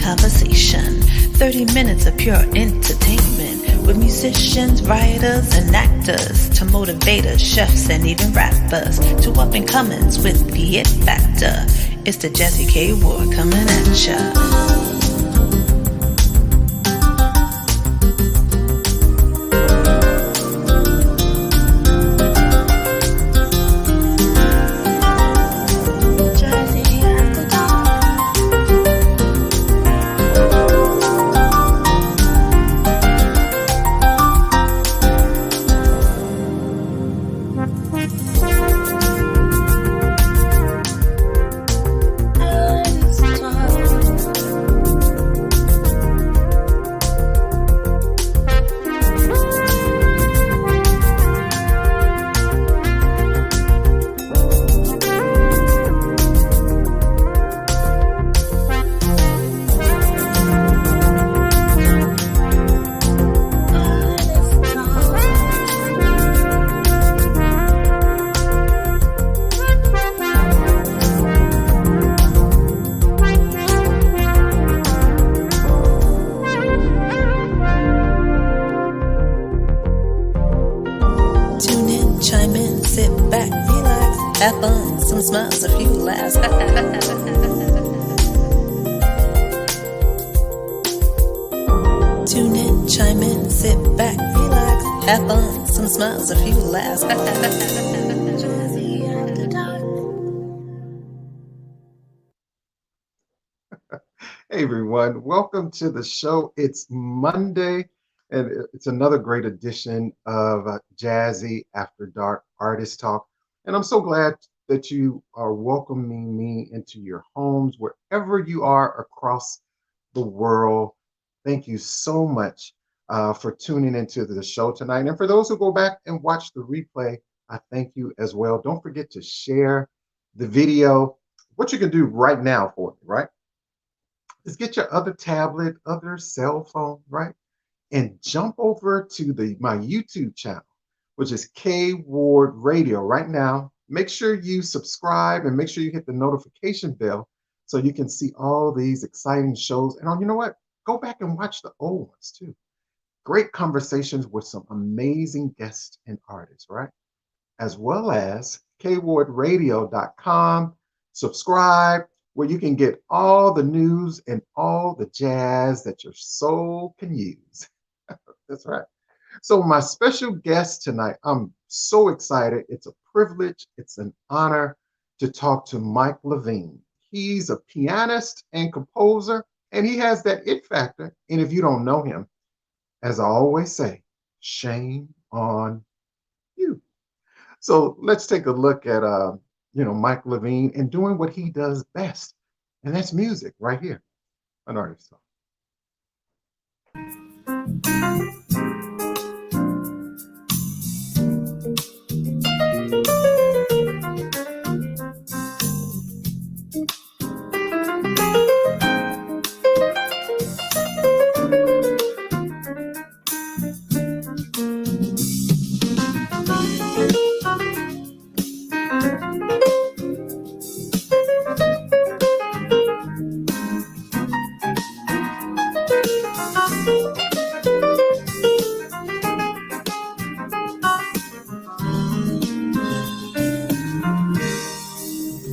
conversation. 30 minutes of pure entertainment with musicians, writers, and actors to motivators, chefs, and even rappers to up-and-comers with the it factor. It's the Jazzy K Ward coming at ya. Have fun, some smiles, a few laughs. Tune in, chime in, sit back, relax. Have fun, some smiles, a few laughs. Hey everyone, welcome to the show. It's Monday, and it's another great edition of JAZZIE After Dark Artist Talk. And I'm so glad that you are welcoming me into your homes, wherever you are across the world. Thank you so much for tuning into the show tonight. And for those who go back and watch the replay, I thank you as well. Don't forget to share the video. What you can do right now for me, right, is get your other tablet, other cell phone, right, and jump over to my YouTube channel, which is K Ward Radio right now. Make sure you subscribe and make sure you hit the notification bell so you can see all these exciting shows. And you know what? Go back and watch the old ones too. Great conversations with some amazing guests and artists, right? As well as kwardradio.com. Subscribe, where you can get all the news and all the jazz that your soul can use. That's right. So my special guest tonight, I'm so excited. It's a privilege. It's an honor to talk to Mike Levine. He's a pianist and composer, and he has that it factor. And if you don't know him, as I always say, shame on you. So let's take a look at Mike Levine and doing what he does best, and that's music right here on Artist Talk.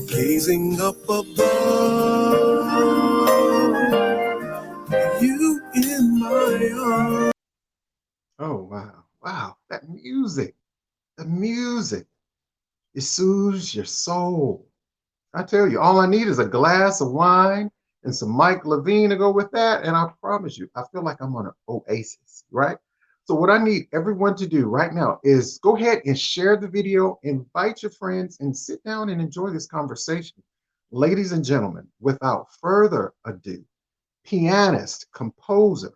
Gazing up above, you in my arms. Oh, wow. Wow. That music, the music, it soothes your soul. I tell you, all I need is a glass of wine and some Mike Levine to go with that. And I promise you, I feel like I'm on an oasis, right? So what I need everyone to do right now is go ahead and share the video, invite your friends, and sit down and enjoy this conversation. Ladies and gentlemen, without further ado, pianist, composer.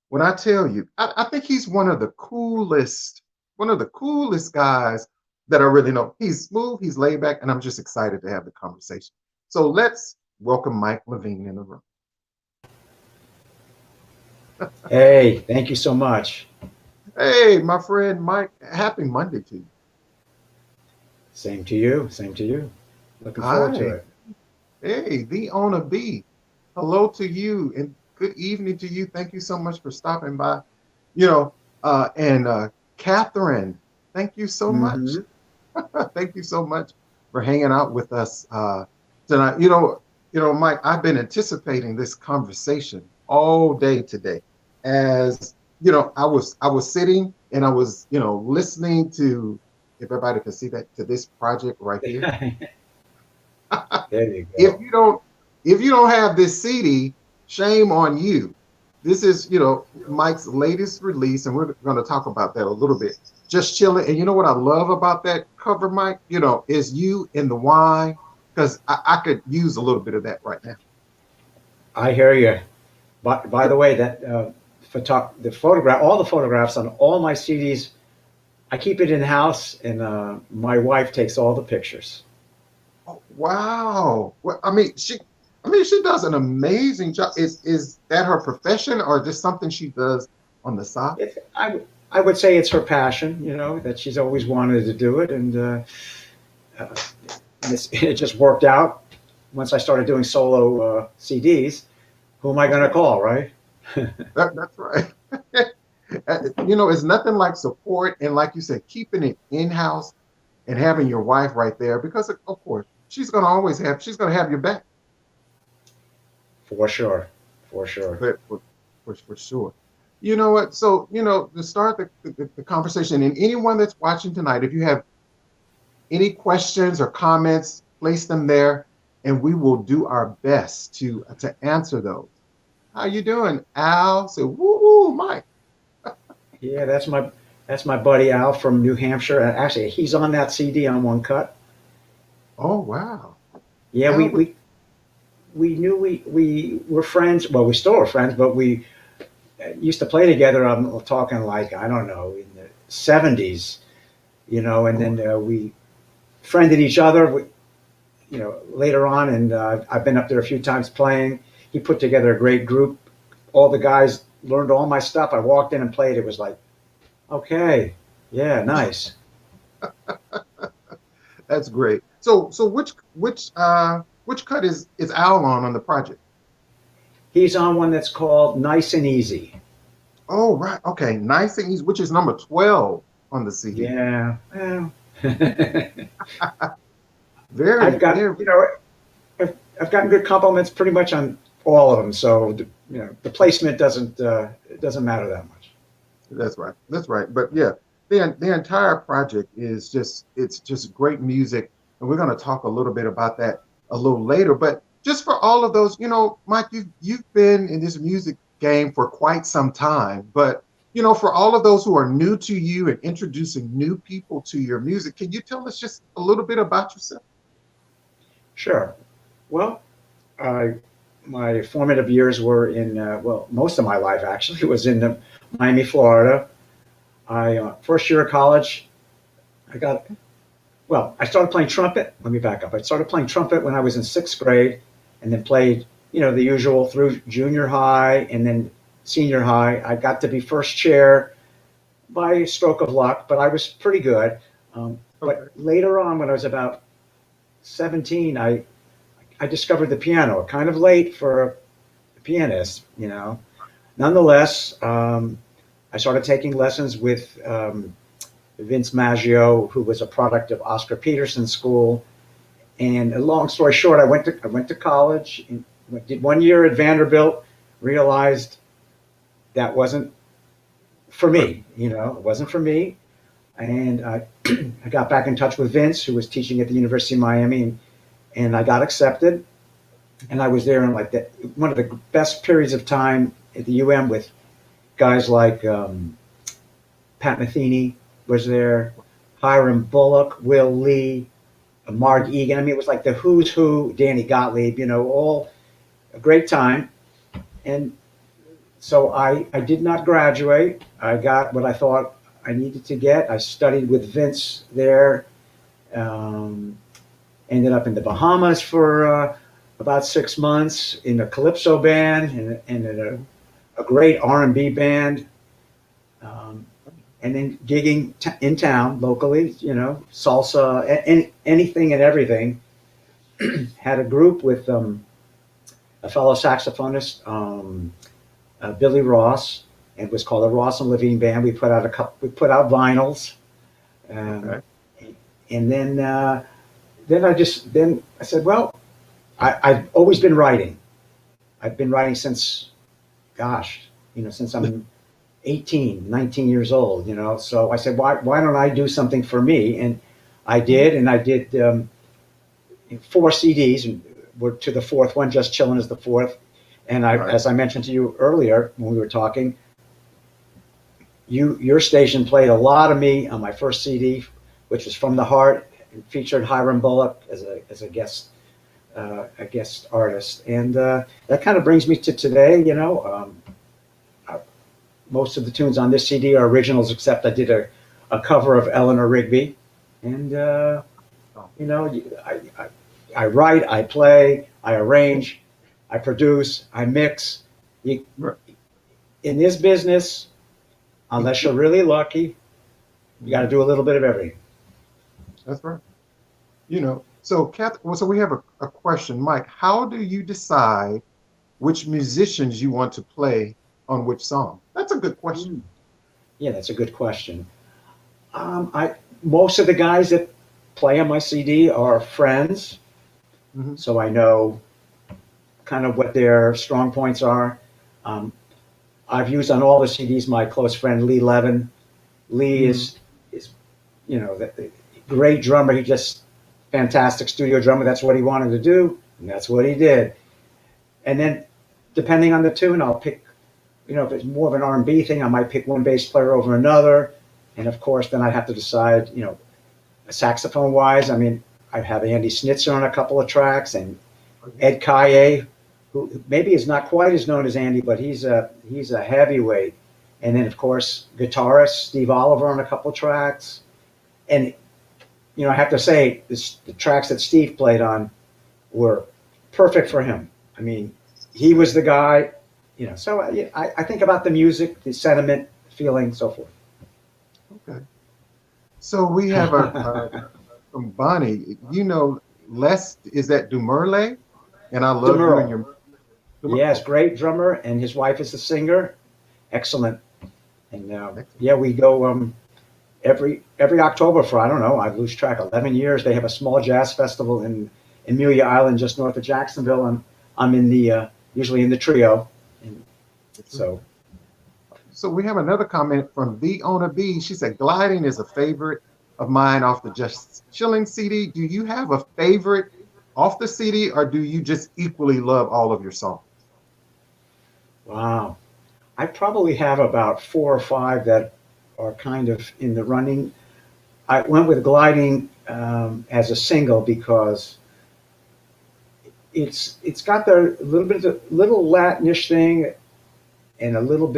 When I tell you, I think he's one of the coolest guys that I really know. He's smooth, he's laid back, and I'm just excited to have the conversation. So let's welcome Mike Levine in the room. Hey, thank you so much. Hey, my friend Mike, happy Monday to you. Same to you. Same to you. Looking forward to it. Hey, the owner B. hello to you and good evening to you. Thank you so much for stopping by. You know, and Catherine, thank you so much. Hmm. Thank you so much for hanging out with us tonight. Mike, I've been anticipating this conversation all day today. As I was sitting and I was, listening to, if everybody can see that, to this project right here. There you If go. you don't, if you don't have this CD, shame on you. This is, Mike's latest release, and we're going to talk about that a little bit. Just chilling, and you know what I love about that cover, Mike? Is you in the wine, because I could use a little bit of that right now. I hear you. By the way, that the photograph, all the photographs on all my CDs, I keep it in house, and my wife takes all the pictures. Oh, wow. Well, I mean, she does an amazing job. Is that her profession or just something she does on the side? I would say it's her passion, that she's always wanted to do it, and uh, it just worked out. Once I started doing solo CDs, who am I going to call, right? That's right. It's nothing like support and, like you said, keeping it in house and having your wife right there because, of course, she's going to have your back, For sure, for sure. but for sure. You know what? So, to start the conversation, and anyone that's watching tonight, if you have any questions or comments, place them there, and we will do our best to answer those. How you doing, Al? Say, woo, woo, Mike. Yeah, that's my buddy Al from New Hampshire. And actually, he's on that CD on one cut. Oh, wow. Yeah, Al, we knew we were friends. Well, we still are friends, but we used to play together. I'm talking like I don't know in the '70s, and oh, then we friended each other. Later on, and I've been up there a few times playing. He put together a great group. All the guys learned all my stuff. I walked in and played. It was like, okay, yeah, nice. that's great. So which cut is Al on the project? He's on one that's called Nice and Easy. Oh, right. Okay. Nice and easy, which is number 12 on the CD. Yeah. Well, I've Very, got, very. I've gotten good compliments pretty much on all of them. So, the placement it doesn't matter that much. That's right. That's right. But yeah, the entire project is it's just great music, and we're going to talk a little bit about that a little later. But just for all of those, Mike, you've been in this music game for quite some time. But for all of those who are new to you and introducing new people to your music, can you tell us just a little bit about yourself? Sure. Well, I my formative years were in most of my life actually was in Miami, Florida. I first year of college, I got I started playing trumpet. Let me back up. I started playing trumpet when I was in sixth grade, and then played the usual through junior high and then senior high. I got to be first chair by a stroke of luck, but I was pretty good. But Okay. later on, when I was about 17, I discovered the piano, kind of late for a pianist, Nonetheless, I started taking lessons with Vince Maggio, who was a product of Oscar Peterson's school. And a long story short, I went to college, and did 1 year at Vanderbilt, realized that wasn't for me, it wasn't for me. And I got back in touch with Vince, who was teaching at the University of Miami, and I got accepted. And I was there in like one of the best periods of time at the UM with guys like Pat Metheny was there, Hiram Bullock, Will Lee, Mark Egan. I mean, it was like the who's who, Danny Gottlieb, all a great time. And so I did not graduate. I got what I thought I needed to get. I studied with Vince there. Um, Ended up in the Bahamas for about 6 months in a calypso band and in a great R&B band, um, and then gigging in town locally. Salsa, anything and everything. Had a group with a fellow saxophonist, Billy Ross. It was called the Ross and Levine Band. We put out vinyls, Okay. and then I said, well, I've always been writing. I've been writing since, gosh, since I'm 18, 19 years old, So I said, why don't I do something for me? And I did, and I did 4 CDs, and we're to the fourth one. Just Chillin' is the fourth. And Right. as I mentioned to you earlier when we were talking, your station played a lot of me on my first CD, which was From the Heart. It featured Hiram Bullock as a guest artist, and that kind of brings me to today. Most of the tunes on this CD are originals, except I did a cover of Eleanor Rigby, and I write, I play, I arrange, I produce, I mix. Right. In this business, unless you're really lucky, you got to do a little bit of everything. That's right. So so we have a question, Mike. How do you decide which musicians you want to play on which song? That's a good question. Yeah, that's a good question. I Most of the guys that play on my CD are friends, Hmm. so I know kind of what their strong points are. Um, I've used on all the CDs my close friend Lee Levin. Lee is the great drummer. He just fantastic studio drummer. That's what he wanted to do, and that's what he did. And then, depending on the tune, I'll pick. If it's more of an R&B thing, I might pick one bass player over another. And of course, then I have to decide. Saxophone wise, I mean, I have Andy Snitzer on a couple of tracks, and Ed Kaye, who maybe is not quite as known as Andy, but he's a heavyweight. And then, of course, guitarist Steve Oliver on a couple of tracks. And I have to say, the tracks that Steve played on were perfect for him. I mean, he was the guy. So I think about the music, the sentiment, feeling, so forth. Okay. So we have from Bonnie. Les is that Dumerle, and I love you and your. Yes, great drummer, and his wife is the singer. Excellent. And Excellent. we go every October for, I don't know, I lose track, 11 years. They have a small jazz festival in Amelia Island, just north of Jacksonville. I'm in the usually in the trio, and so. So we have another comment from the owner B. She said, "Gliding is a favorite of mine off the Just Chilling CD. Do you have a favorite off the CD, or do you just equally love all of your songs?" Wow. I probably have about 4 or 5 that are kind of in the running. I went with Gliding as a single because it's got the little Latinish thing and a little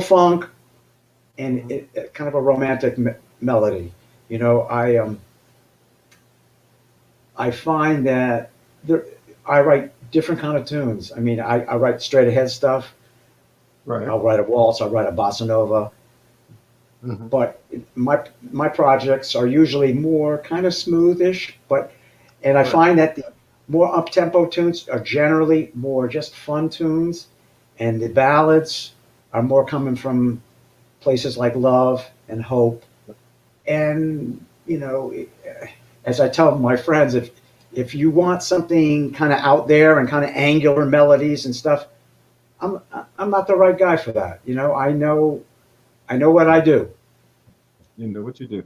funk and kind of a romantic melody. I find that I write different kind of tunes. I mean, I write straight ahead stuff. Right. I'll write a waltz. I'll write a bossa nova. Hmm. But my projects are usually more kind of smoothish. And I Right. find that the more up tempo tunes are generally more just fun tunes, and the ballads are more coming from places like love and hope. And as I tell my friends, if you want something kind of out there and kind of angular melodies and stuff, I'm not the right guy for that. I know what I do. You know what you do.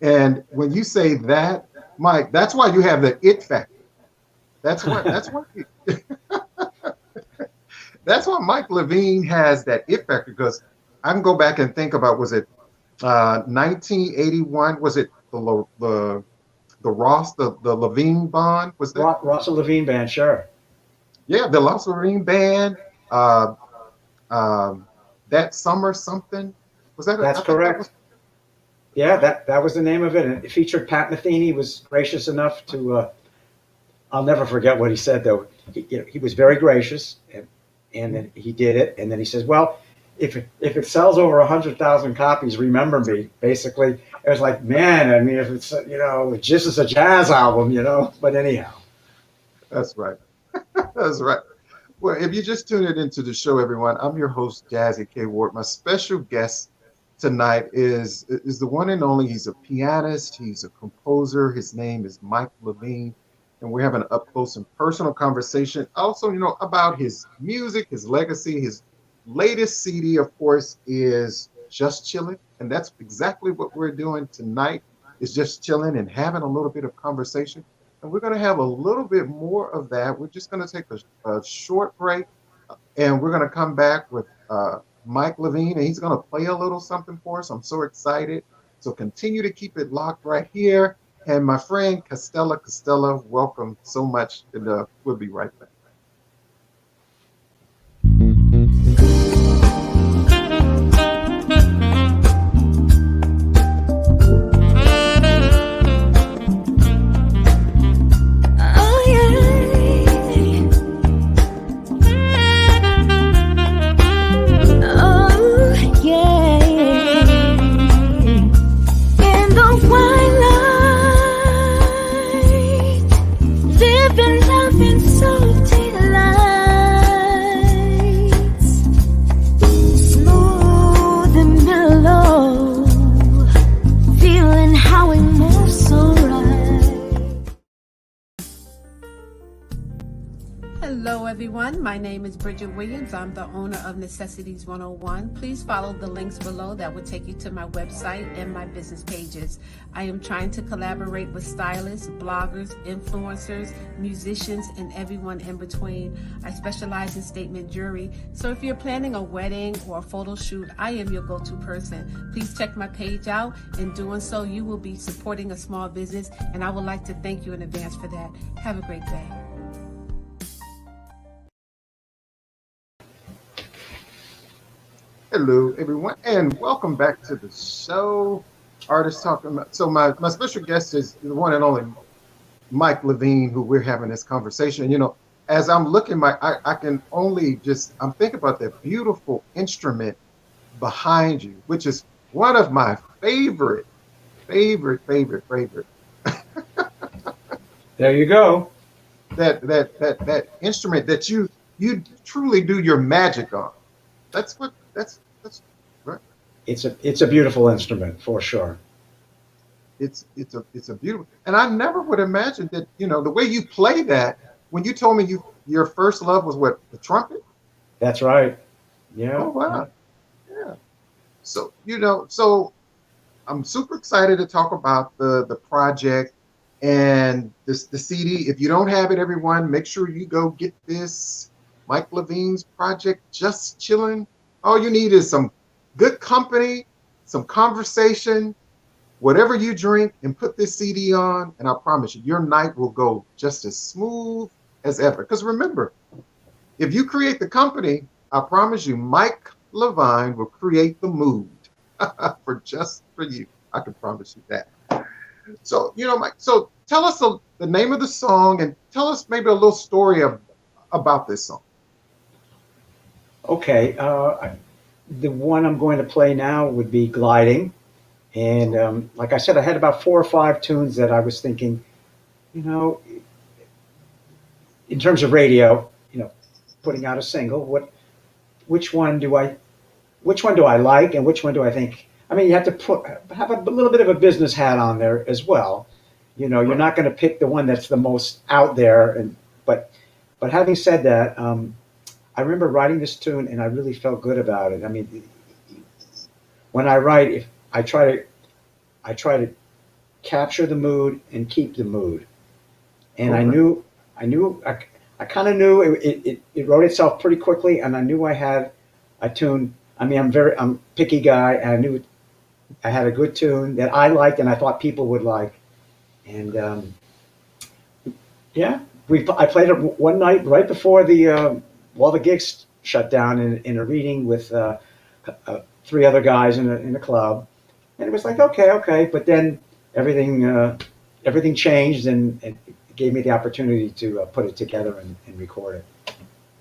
And when you say that, Mike, that's why you have the it factor. That's why that's why Mike Levine has that it factor, because I can go back and think about, was it 1981? Was it the Ross, the Levine bond? Was that? Russell Levine Band, sure. Yeah, the Ross Levine band. Uh, that summer something. Was that? That's I think that correct. was. Yeah, that was the name of it. And it featured Pat Metheny. Was gracious enough to. I'll never forget what he said though. He was very gracious, and then he did it. And then he says, "Well, if it sells over 100,000 copies, remember me." Basically, it was like, man. I mean, if it's just as a jazz album, But anyhow, That's right. That's right. Well, if you just tuned it into the show, everyone, I'm your host, Jazzy K. Ward. My special guest tonight is the one and only. He's a pianist. He's a composer. His name is Mike Levine, and we're having an up close and personal conversation. Also, about his music, his legacy. His latest CD, of course, is Just Chillin', and that's exactly what we're doing tonight. Is just chilling and having a little bit of conversation. And we're going to have a little bit more of that. We're just going to take a short break, and we're going to come back with Mike Levine, and he's going to play a little something for us. I'm so excited. So continue to keep it locked right here. And my friend Costella, welcome so much. And we'll be right back. Hello everyone, my name is Bridget Williams. I'm the owner of Necessities 101. Please follow the links below that will take you to my website and my business pages. I am trying to collaborate with stylists, bloggers, influencers, musicians, and everyone in between. I specialize in statement jewelry, so if you're planning a wedding or a photo shoot, I am your go-to person. Please check my page out. In doing so, you will be supporting a small business, and I would like to thank you in advance for that. Have a great day. Hello, everyone, and welcome back to the show. Artist Talking about. So my special guest is the one and only Mike Levine, who we're having this conversation. As I'm looking, I can only I'm thinking about that beautiful instrument behind you, which is one of my favorite. There you go. That instrument that you truly do your magic on. That's right. It's a beautiful instrument for sure. It's a beautiful, and I never would imagine that, the way you play that. When you told me your first love was what, the trumpet? That's right. Yeah. Oh wow. Yeah. So so I'm super excited to talk about the project and the CD. If you don't have it, everyone, make sure you go get this. Mike Levine's project, Just Chillin'. All you need is some good company, some conversation, whatever you drink, and put this CD on, and I promise you, your night will go just as smooth as ever. Because remember, if you create the company, I promise you, Mike Levine will create the mood for you. I can promise you that. So, Mike, so tell us the name of the song, and tell us maybe a little story about this song. Okay. The one I'm going to play now would be Gliding. And like I said, I had about 4 or 5 tunes that I was thinking, in terms of radio, putting out a single, which one do I like, and which one do I think? I mean, you have to have a little bit of a business hat on there as well. You're not going to pick the one that's the most out there. But having said that, I remember writing this tune, and I really felt good about it. I mean, when I write, I try to capture the mood and keep the mood. And okay. I kind of knew it wrote itself pretty quickly, and I knew I had a tune. I mean, I'm a picky guy, and I knew I had a good tune that I liked and I thought people would like. And yeah, I played it one night right before all the gigs shut down in a reading with 3 other guys in a club, and it was like okay, but then everything changed, and it gave me the opportunity to put it together and record it.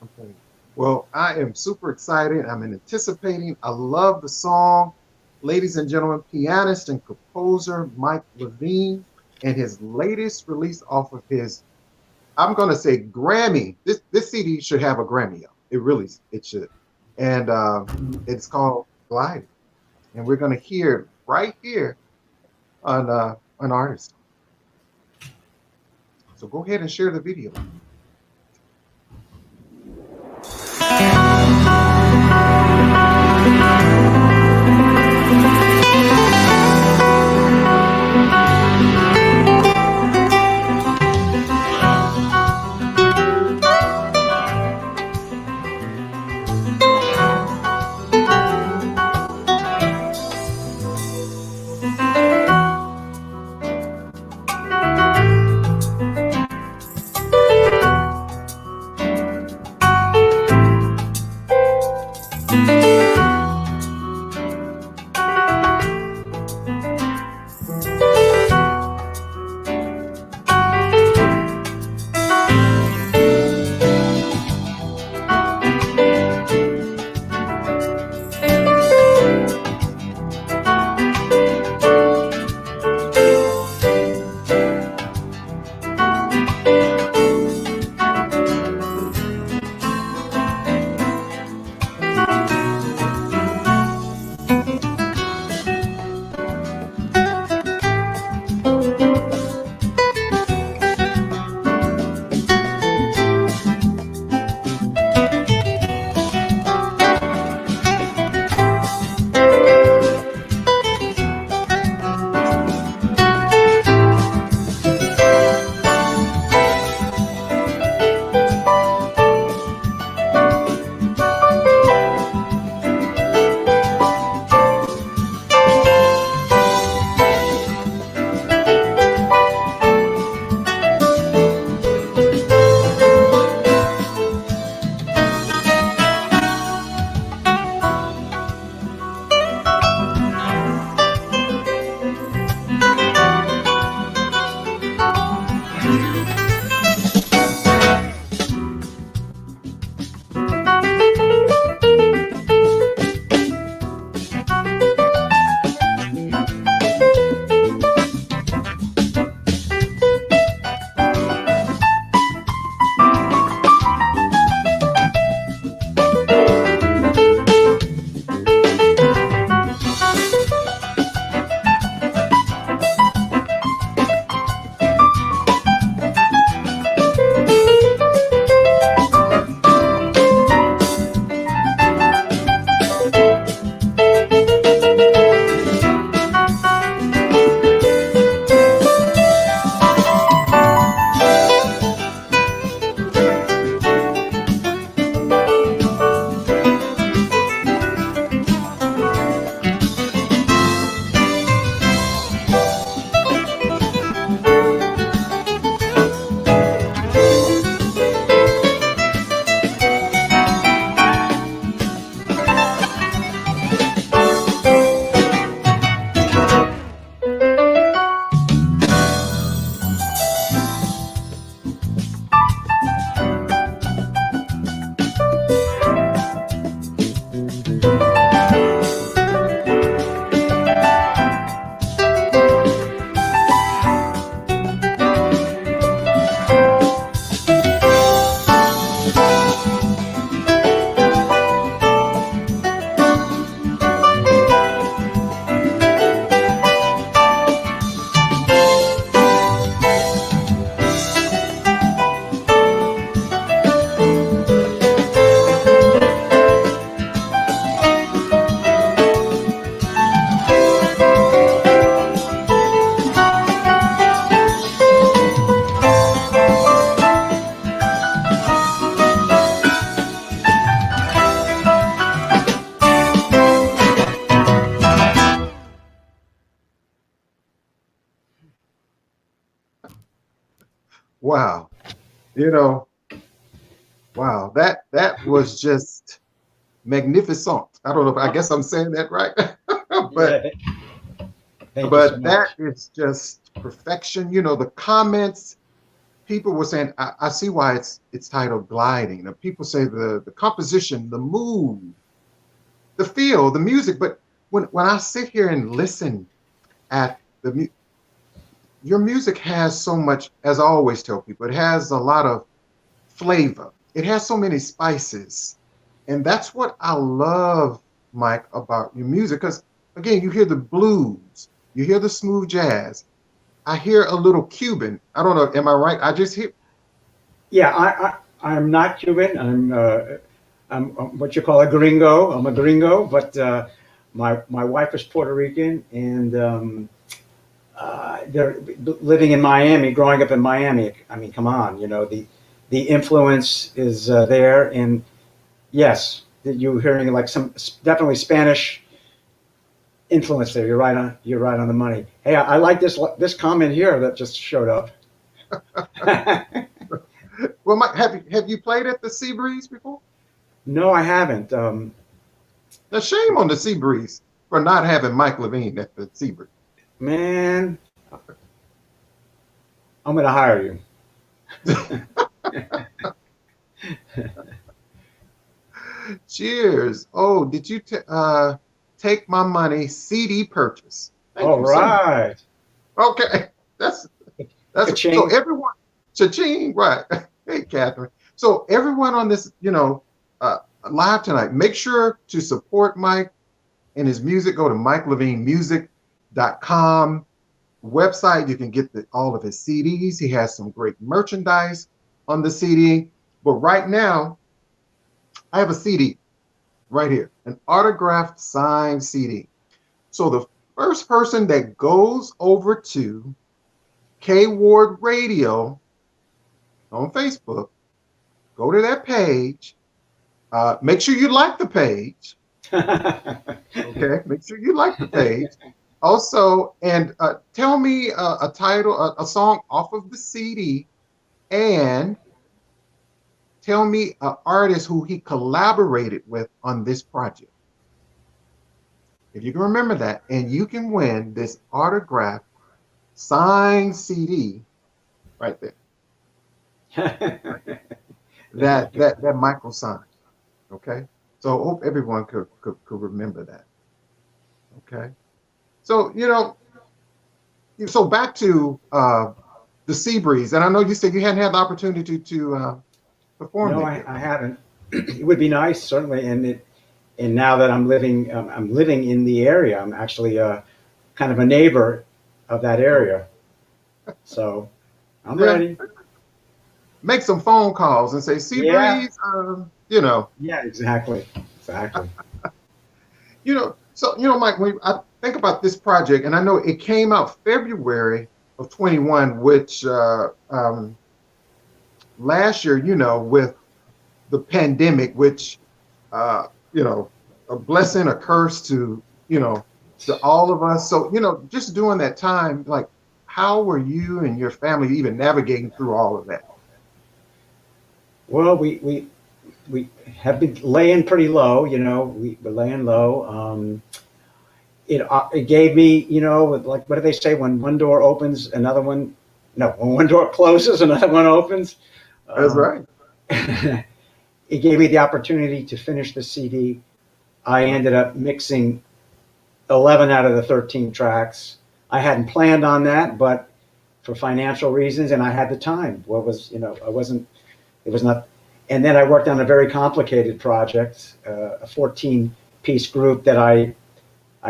Okay. Well, I am super excited. I'm anticipating. I love the song. Ladies and gentlemen, pianist and composer Mike Levine, and his latest release off of his I'm gonna say Grammy. This CD should have a Grammy. It really it should. And it's called Glide. And we're gonna hear it right here on an artist. So go ahead and share the video. Wow. You know, wow. That was just magnificent. I don't know if I guess I'm saying that right. but Yeah, thank you so but that much. is just perfection. You know, the comments, people were saying, I see why it's titled gliding. And people say the composition, the mood, the feel, the music. But when I sit here and listen at your music has so much, as I always tell people, it has a lot of flavor. It has so many spices. And that's what I love, Mike, about your music. Because again, you hear the blues, you hear the smooth jazz. I hear a little Cuban. I don't know, am I right? I just hear. Yeah, I'm not Cuban. I'm what you call a gringo. I'm a gringo, but my wife is Puerto Rican, and they're living in Miami, growing up in Miami. I mean, come on, the influence is there, and yes, you're hearing like some definitely Spanish influence there. You're right on the money. Hey, I like this comment here that just showed up. Well, Mike, have you played at the Sea Breeze before? No, I haven't. Now, shame on the Sea Breeze for not having Mike Levine at the Sea Breeze. Man, I'm going to hire you. Cheers. Oh, did you take my money CD purchase? Thank All you so much. right. Okay. That's Ka-ching. so everyone, cha-ching, right. Hey, Catherine. So everyone on this, live tonight, make sure to support Mike and his music. Go to MikeLevineMusic.com website. You can get all of his CDs. He has some great merchandise on the CD. But right now, I have a CD right here, an autographed signed CD. So the first person that goes over to K Ward Radio on Facebook, go to that page. Make sure you like the page. Okay, make sure you like the page. Also, and tell me a title, a song off of the CD, and tell me an artist who he collaborated with on this project. If you can remember that, and you can win this autographed signed CD right there. that Michael signed. Okay, so I hope everyone could remember that. Okay, so so back to the Sea Breeze, and I know you said you hadn't had the opportunity to perform. No, I haven't. It would be nice, certainly, and now that I'm living in the area. I'm actually kind of a neighbor of that area, so I'm ready. Make some phone calls and say, Sea Breeze, Yeah, exactly. So Mike, when I think about this project, and I know it came out February of 21, which last year, with the pandemic, which a blessing, a curse to all of us. So just during that time, like, how were you and your family even navigating through all of that? Well, we have been laying pretty low. We were laying low. It gave me, like, what do they say? When one door opens, another one. No, when one door closes, another one opens. That's right. It gave me the opportunity to finish the CD. I ended up mixing 11 out of the 13 tracks. I hadn't planned on that, but for financial reasons, and I had the time. It was not. And then I worked on a very complicated project, a 14-piece group that I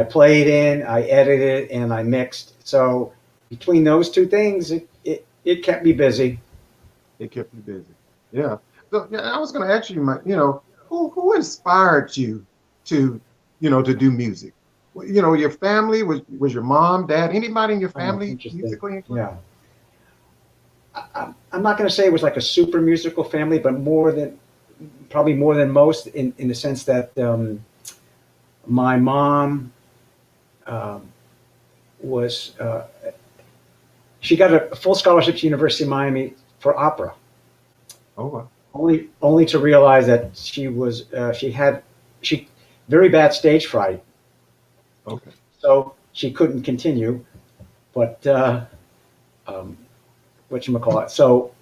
played in, I edited, and I mixed. So between those two things, it kept me busy. It kept you busy. Yeah. So I was going to ask you, Mike, who inspired you to do music? Your family, was your mom, dad, anybody in your family musically inclined? Yeah. I'm not going to say it was like a super musical family, but probably more than most, in the sense that my mom she got a full scholarship to University of Miami for opera. Oh, wow. Only to realize that she had very bad stage fright. Okay. So she couldn't continue, but whatchamacallit. So,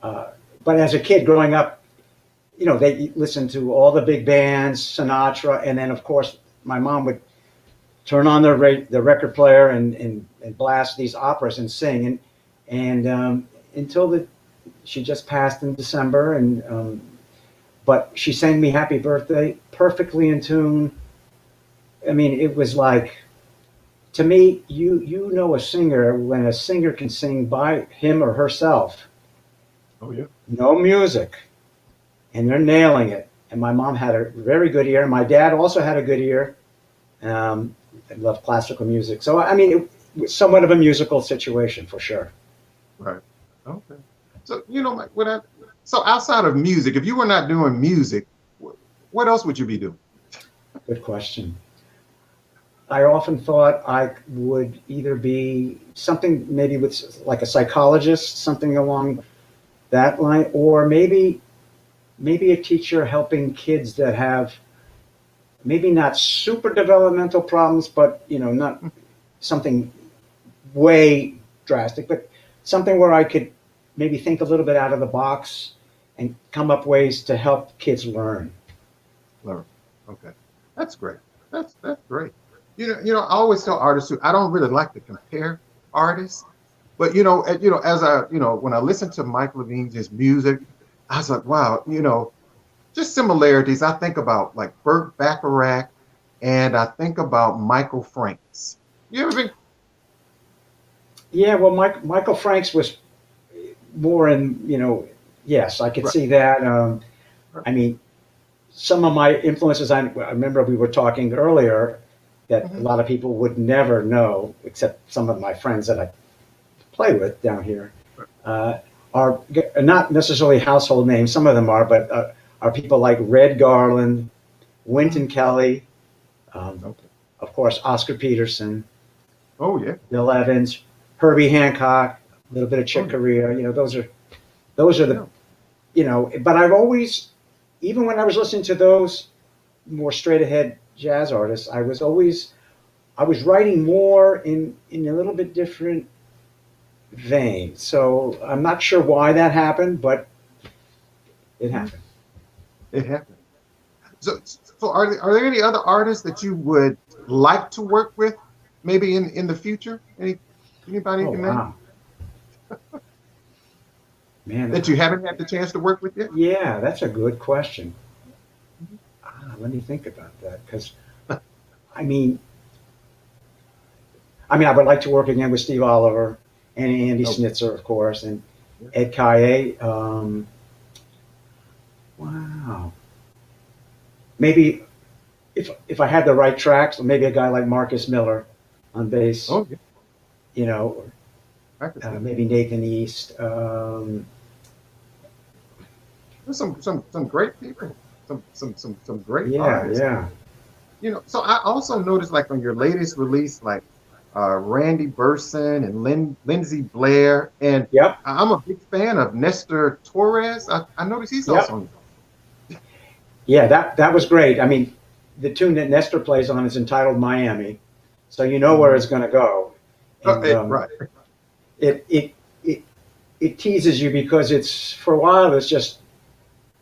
but as a kid growing up, they listened to all the big bands, Sinatra, and then of course my mom would turn on the record player and blast these operas and sing. And until she just passed in December, and but she sang me Happy Birthday perfectly in tune. I mean, it was like, to me, you know a singer when a singer can sing by him or herself, Oh yeah. no music, and they're nailing it. And my mom had a very good ear. My dad also had a good ear. I loved classical music. So, I mean, it was somewhat of a musical situation for sure. Right. Okay. So like so outside of music, if you were not doing music, what else would you be doing? Good question. I often thought I would either be something maybe with like a psychologist, something along that line, or maybe a teacher helping kids that have maybe not super developmental problems, but not something way drastic, but something where I could maybe think a little bit out of the box and come up ways to help kids learn. Learn. Okay. That's great. That's great. I always tell artists too, I don't really like to compare artists, but as when I listen to Mike Levine's music, I was like, wow, just similarities. I think about like Burt Bacharach, and I think about Michael Franks. You ever been? Yeah, well, Michael Franks was more in, yes, I could Right. see that. I mean, some of my influences, I remember we were talking earlier that a lot of people would never know, except some of my friends that I play with down here, are not necessarily household names. Some of them are, but are people like Red Garland, Wynton Kelly, Okay. of course, Oscar Peterson, Oh yeah. Bill Evans, Herbie Hancock, a little bit of Chick Oh, yeah. Corea. Those are the, but I've always, even when I was listening to those more straight ahead jazz artists, I was writing more in a little bit different vein. So I'm not sure why that happened, but it happened. It happened. So are there any other artists that you would like to work with, maybe in the future? Anybody Oh you can name wow, man! that you haven't had the chance to work with yet? Yeah, that's a good question. Let me think about that, because I mean, I would like to work again with Steve Oliver and Andy Oh, Snitzer, of course, and yeah. Ed Kaye. Wow. Maybe if I had the right tracks, maybe a guy like Marcus Miller on bass, Oh yeah. you know, I can see. maybe Nathan East. There's some great people, some great Yeah, artists. yeah. So I also noticed, like, on your latest release, like Randy Burson and Lindsey Blair, and Yep, I'm a big fan of Nestor Torres. I noticed he's yep. also on. Yeah, that was great. I mean, the tune that Nestor plays on is entitled Miami, so you know where it's going to go, and Right. it it it it teases you because it's, for a while it's just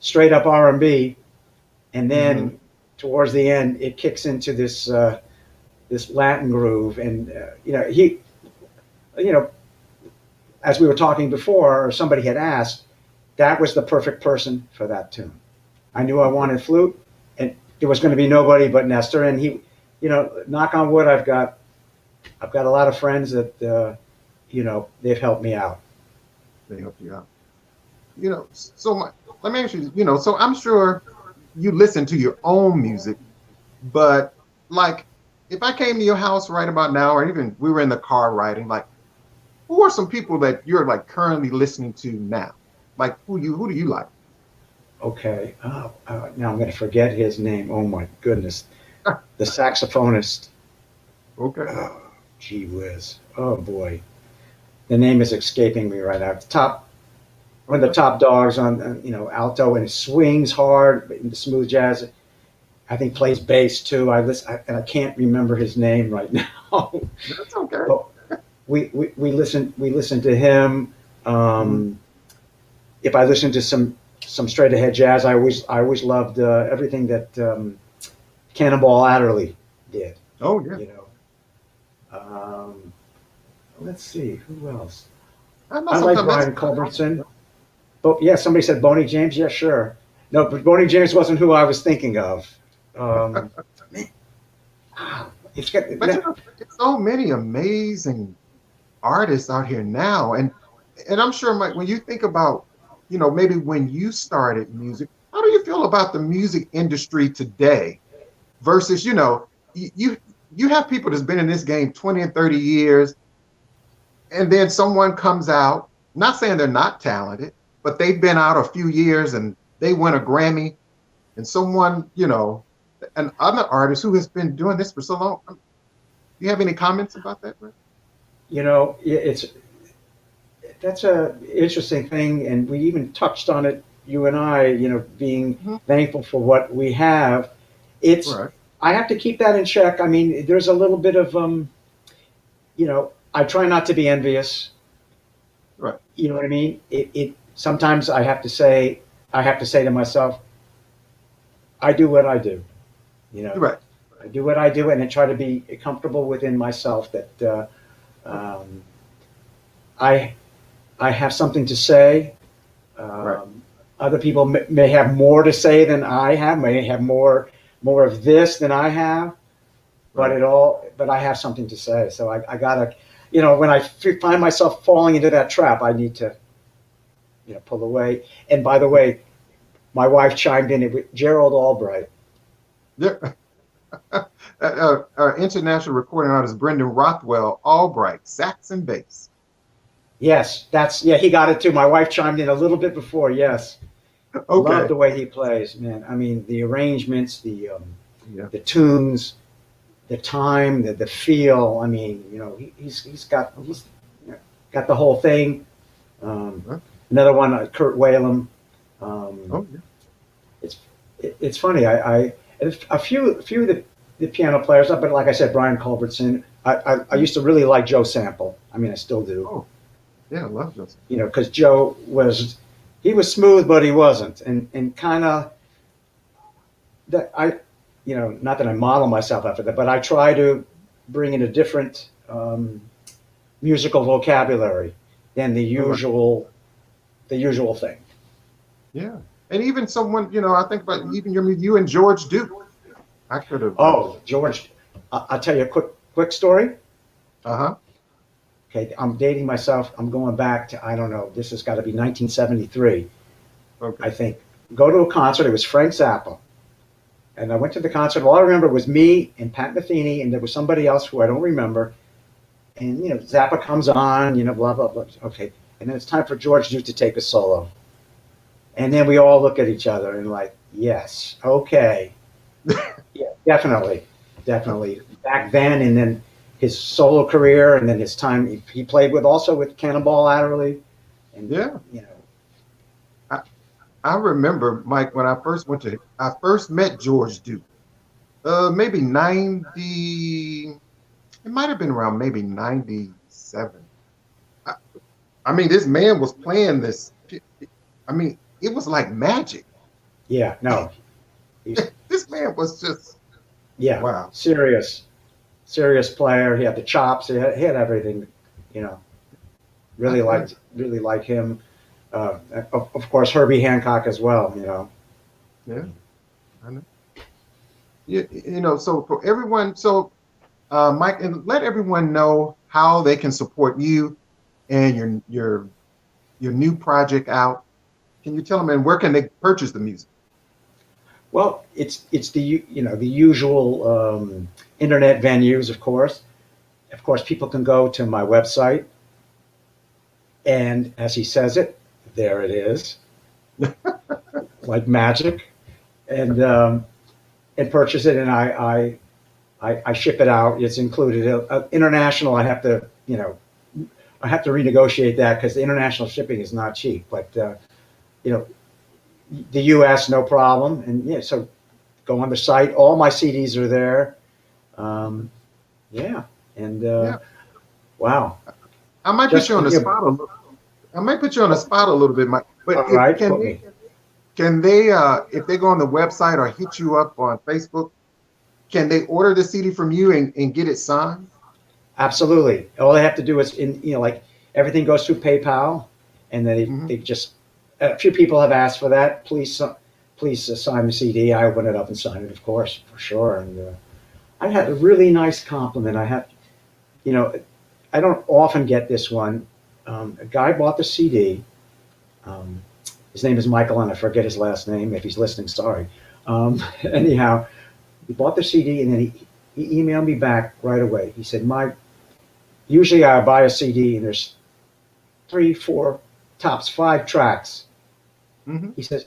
straight up R&B, and Hmm. then towards the end it kicks into this Latin groove, and you know as we were talking before, or somebody had asked, that was the perfect person for that tune. I knew I wanted flute, and there was going to be nobody but Nestor, and he, knock on wood, I've got a lot of friends that they've helped me out. They help you out. So let me ask you. So I'm sure you listen to your own music, but like, if I came to your house right about now, or even we were in the car riding, like, who are some people that you're like currently listening to now? Like, who do you like? Okay. Oh, now I'm going to forget his name. Oh my goodness. The saxophonist. Okay. Oh, gee whiz. Oh boy. The name is escaping me right now. One of the top dogs on, alto, and it swings hard in the smooth jazz. I think plays bass too. And I can't remember his name right now. That's okay. But we listen to him. If I listen to some straight ahead jazz, I always loved everything that Cannonball Adderley did. Oh yeah. Um, let's see, who else? I know I like sometimes Brian Culbertson. But yeah, somebody said Boney James. Yeah, sure. No, but Boney James wasn't who I was thinking of. Um, wow, it's got, but there's so many amazing artists out here now, and I'm sure, Mike, when you think about, maybe when you started music, how do you feel about the music industry today versus, you have people that's been in this game 20 and 30 years, and then someone comes out, not saying they're not talented, but they've been out a few years and they win a Grammy, and someone, an other artist who has been doing this for so long. Do you have any comments about that, Rick? it's that's a interesting thing, and we even touched on it. You and I, being thankful for what we have. It's Right. I have to keep that in check. I mean, there's a little bit of I try not to be envious. Right. You know what I mean? It sometimes I have to say to myself, I do what I do. Right. I do what I do, and I try to be comfortable within myself that I I have something to say. Right. Other people may have more to say than I have, may have more of this than I have, but Right. but I have something to say. So I gotta, when I find myself falling into that trap, I need to, pull away. And by the way, my wife chimed in with Gerald Albright. Yeah. Our international recording artist Brendan Rothwell Albright, sax and bass. Yes, he got it too. My wife chimed in a little bit before. Yes, love Okay. the way he plays, man. I mean, the arrangements, Yeah. the tunes, the time, the feel. I mean, he's got the whole thing. Right. Another one, Kurt Whalen. Oh yeah. It's funny. I a few of the piano players, but like I said, Brian Culbertson. I used to really like Joe Sample. I mean, I still do. Oh yeah. I love Joseph. Because Joe he was smooth, but he wasn't, and kind of that not that I model myself after that, but I try to bring in a different musical vocabulary than the usual thing. Yeah. And even someone, I think about even you and George Duke. I could have. Oh, George, I'll tell you a quick story. Uh-huh. Okay, I'm dating myself. I'm going back to, I don't know, this has got to be 1973, Okay. I think. Go to a concert. It was Frank Zappa. And I went to the concert. All I remember was me and Pat Metheny, and there was somebody else who I don't remember. And, Zappa comes on, blah, blah, blah. Okay. And then it's time for George Duke to take a solo. And then we all look at each other and like, yes, okay. Yeah, definitely. Definitely. Back then, and then his solo career, and then his time he played also with Cannonball Adderley. And, Yeah. I remember, Mike, when I first met George Duke. Maybe 90. It might have been around maybe 97. I mean, this man was playing this. I mean, it was like magic. yeah, no, he's, This man was just yeah, wow. serious player. He had the chops. He had everything, you know. Really like him. Of course, Herbie Hancock as well. Yeah, I know. So for everyone, Mike, and let everyone know how they can support you and your new project out. Can you tell them, and where can they purchase the music? Well, it's the the usual internet venues, of course. Of course, people can go to my website, and as he says it, there it is, like magic, and purchase it, and I ship it out. It's included. International, I have to renegotiate that because the international shipping is not cheap. But the U.S. no problem, and yeah, so go on the site. All my CDs are there. Yeah, and Yeah. wow. I might Just put you on the give- spot a little. I might put you on the spot a little bit, Mike. But All right, can put they, me. can they if they go on the website or hit you up on Facebook, can they order the CD from you and get it signed? Absolutely. All they have to do is, like everything goes through PayPal, and Hmm. they just a few people have asked for that. Please sign the CD. I open it up and sign it, of course, for sure. And I had a really nice compliment. You know, I don't often get this one. A guy bought the CD. Um, his name is Michael, and I forget his last name. If he's listening, sorry. Anyhow, he bought the CD, and then he emailed me back right away. He said, "Mike, usually I buy a CD, and there's three, four, tops, five tracks." Hmm. He says,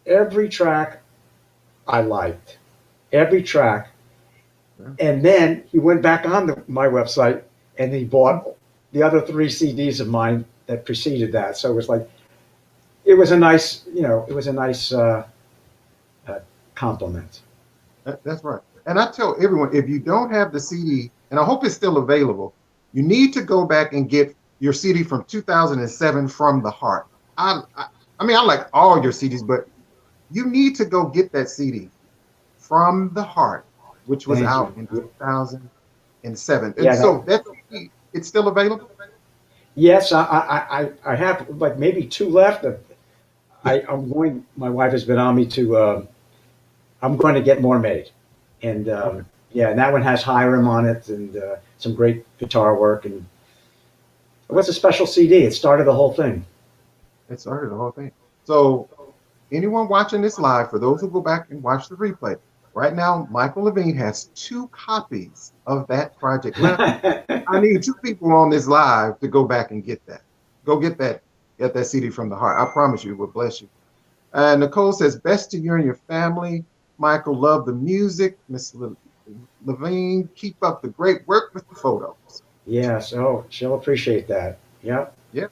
"Every track I liked, every track." Yeah. And then he went back on my website and he bought the other three CDs of mine that preceded that. So it was like, it was a nice uh, compliment. That's right. And I tell everyone, if you don't have the CD, and I hope it's still available, you need to go back and get your CD from 2007 from the heart. I mean, I like all your CDs, but you need to go get that CD from the heart, which was Thank out in you. 2007. And Yeah, so no, that CD, it's still available. yes, I have like maybe two left. My wife has been on me I'm going to get more made. And Okay. yeah, and that one has Hiram on it and some great guitar work. And it was a special CD. It started the whole thing. It started the whole thing. So anyone watching this live, for those who go back and watch the replay, right now, Michael Levine has two copies of that project left. I need two people on this live to go back and get that. Go get that CD from the heart. I promise you, it will bless you. And Nicole says, best to you and your family. Michael, love the music. Levine, keep up the great work with the photos. Yeah, so she'll appreciate that. Yep. Yeah.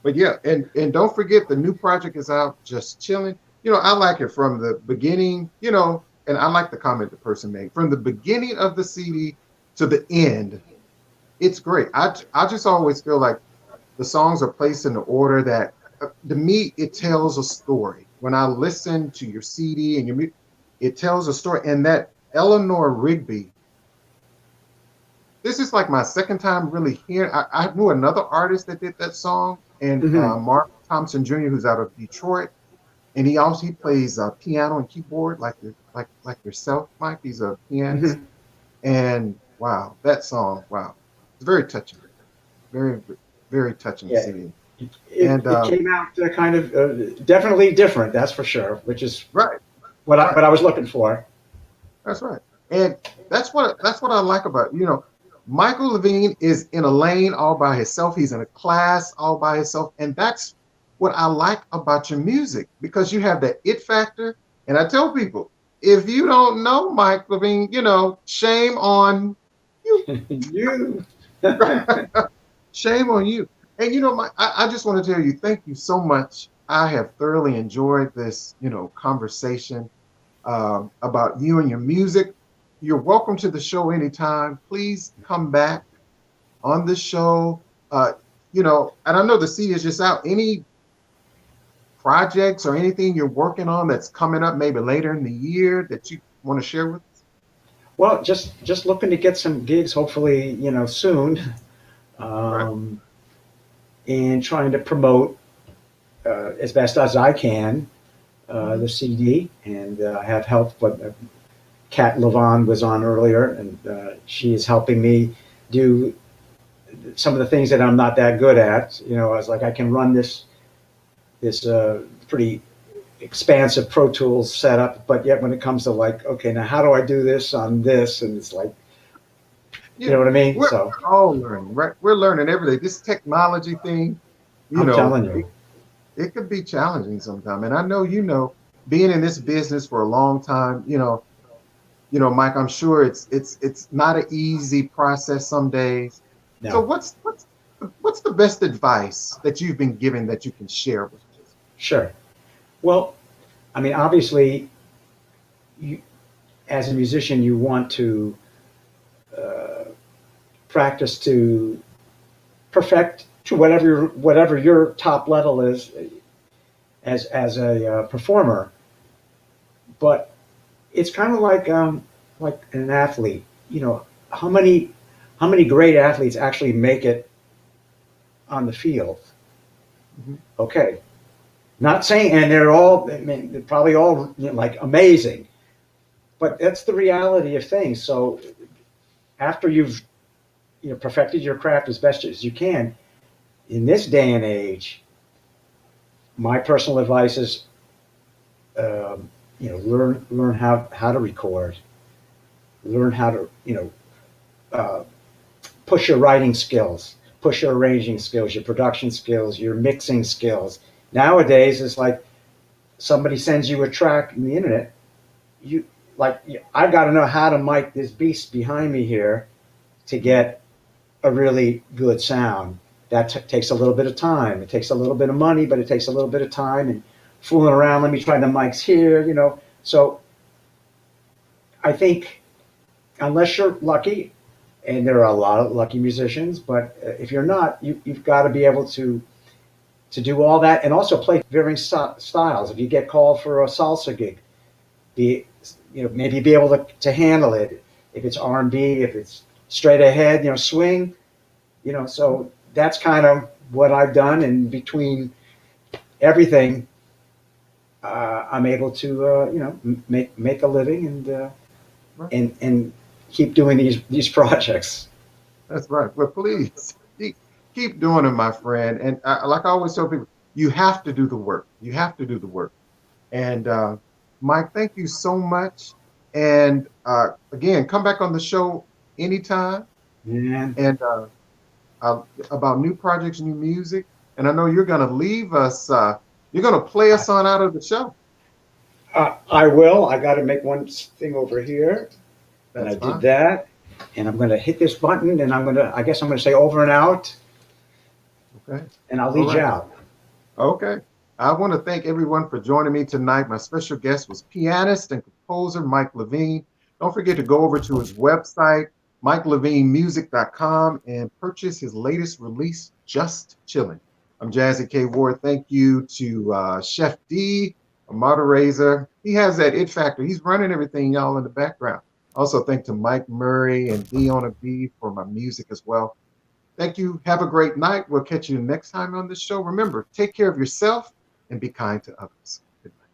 But yeah, and don't forget the new project is out, just chilling. I like it from the beginning, and I like the comment the person made. From the beginning of the CD to the end, it's great. I just always feel like the songs are placed in the order that to me it tells a story. When I listen to your CD and it tells a story. And that Eleanor Rigby, this is like my second time really hearing. I knew another artist that did that song, and Hmm. Mark Thompson Jr., who's out of Detroit, and he plays piano and keyboard like yourself, Mike. He's a pianist, Hmm. and wow, that song, wow, it's very touching, very very touching Yeah, CD. it, And it came out kind of definitely different, that's for sure, which is right, what right, I was looking for. that's right, and that's what I like about Michael Levine is in a lane all by himself. He's in a class all by himself, and that's what I like about your music because you have that it factor. And I tell people, if you don't know Mike Levine, shame on you. You. Shame on you. And I just want to tell you, thank you so much. I have thoroughly enjoyed this, conversation about you and your music. You're welcome to the show anytime. Please come back on the show. And I know the CD is just out. Any projects or anything you're working on that's coming up maybe later in the year that you want to share with us? Well, just looking to get some gigs, hopefully, soon, Right. um, and trying to promote as best as I can Mhm. the CD. And I have help. But Kat Levine was on earlier, and she is helping me do some of the things that I'm not that good at. I was like, I can run this pretty expansive Pro Tools setup, but yet when it comes to like, okay, now how do I do this on this? And it's like, you Yeah. know what I mean? We're So all learning, right? We're learning every day. This technology thing, you I'm know, telling it, you, it could be challenging sometimes. And I know being in this business for a long time, Mike, I'm sure it's not an easy process some days. So no, what's the best advice that you've been given that you can share with us? sure. Well, I mean, obviously, you, as a musician, you want to uh, practice to perfect to whatever your top level is as a performer. But it's kind of like an athlete. How many how many great athletes actually make it on the field? Mhm. Okay, not saying, and they're all, I mean, they're probably all like amazing, but that's the reality of things. So after you've perfected your craft as best as you can, in this day and age, my personal advice is, learn how to record, learn how to uh, push your writing skills, push your arranging skills, your production skills, your mixing skills. Nowadays, it's like somebody sends you a track on the internet. You like I've got to know how to mic this beast behind me here to get a really good sound. That takes a little bit of time. It takes a little bit of money, but it takes a little bit of time and fooling around. Let me try the mics here, So I think unless you're lucky, and there are a lot of lucky musicians, but if you're not, you've got to be able to do all that and also play varying styles. If you get called for a salsa gig, maybe be able to handle it. If it's R&B, if it's straight ahead, swing, so that's kind of what I've done. And between everything, I'm able to, make a living and keep doing these projects. That's right. Well, please keep doing it, my friend. And like I always tell people, you have to do the work. You have to do the work. And Mike, thank you so much. And again, come back on the show anytime. Yeah. And about new projects, new music. And I know you're going to leave us. You're going to play us on out of the show. I will. I got to make one thing over here. And That's I fine. did that. And I'm going to hit this button and I guess I'm going to say over and out. Okay. And I'll lead All you right. out. Okay. I want to thank everyone for joining me tonight. My special guest was pianist and composer Mike Levine. Don't forget to go over to his website, MikeLevineMusic.com, and purchase his latest release, Just Chillin'. I'm Jazzy K. Ward. Thank you to Chef D, a moderator. He has that it factor. He's running everything, y'all, in the background. Also, thank to Mike Murray and D on a B for my music as well. Thank you. Have a great night. We'll catch you next time on the show. Remember, take care of yourself and be kind to others. Good night.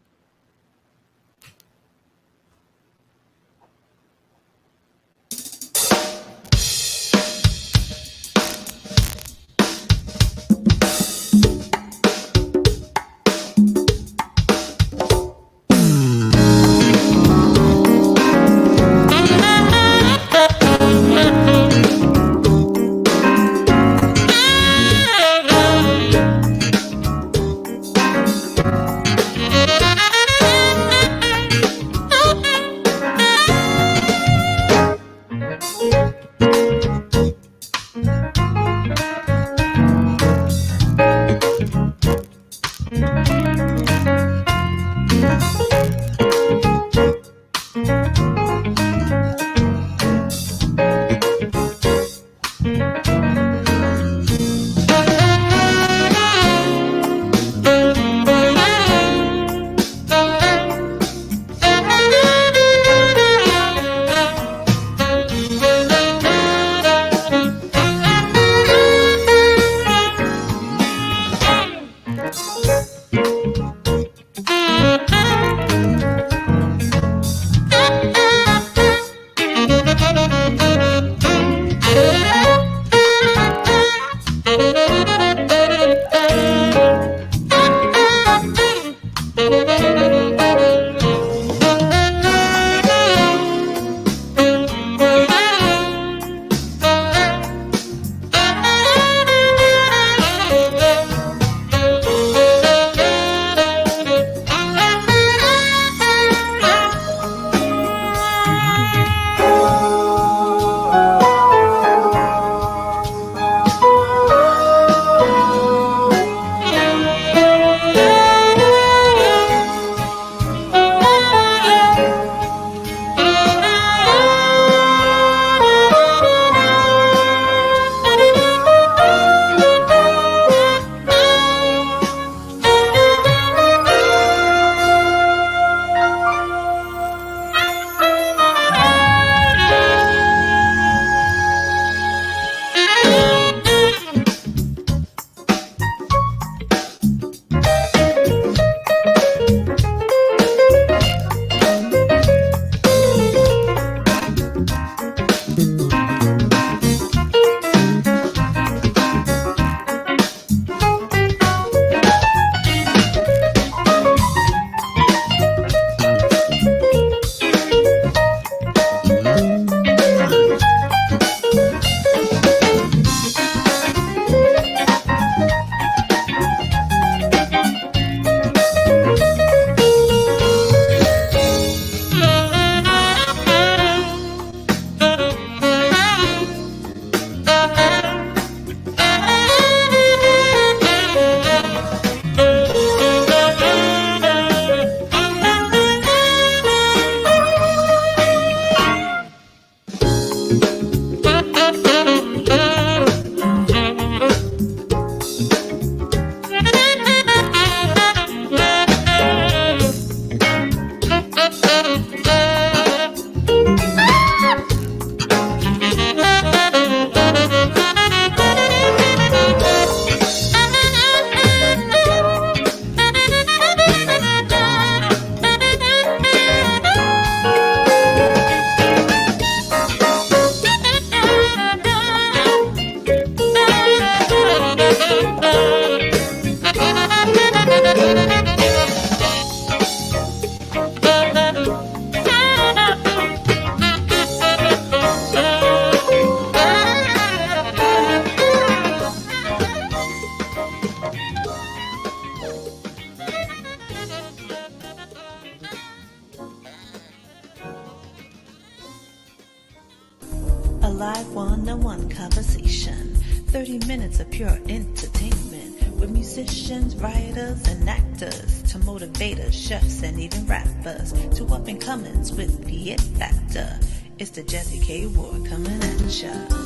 A live one-on-one conversation, 30 minutes of pure entertainment with musicians, writers, and actors to motivators, chefs, and even rappers to up-and-comings with the it factor. It's the Jazzy K War coming at ya.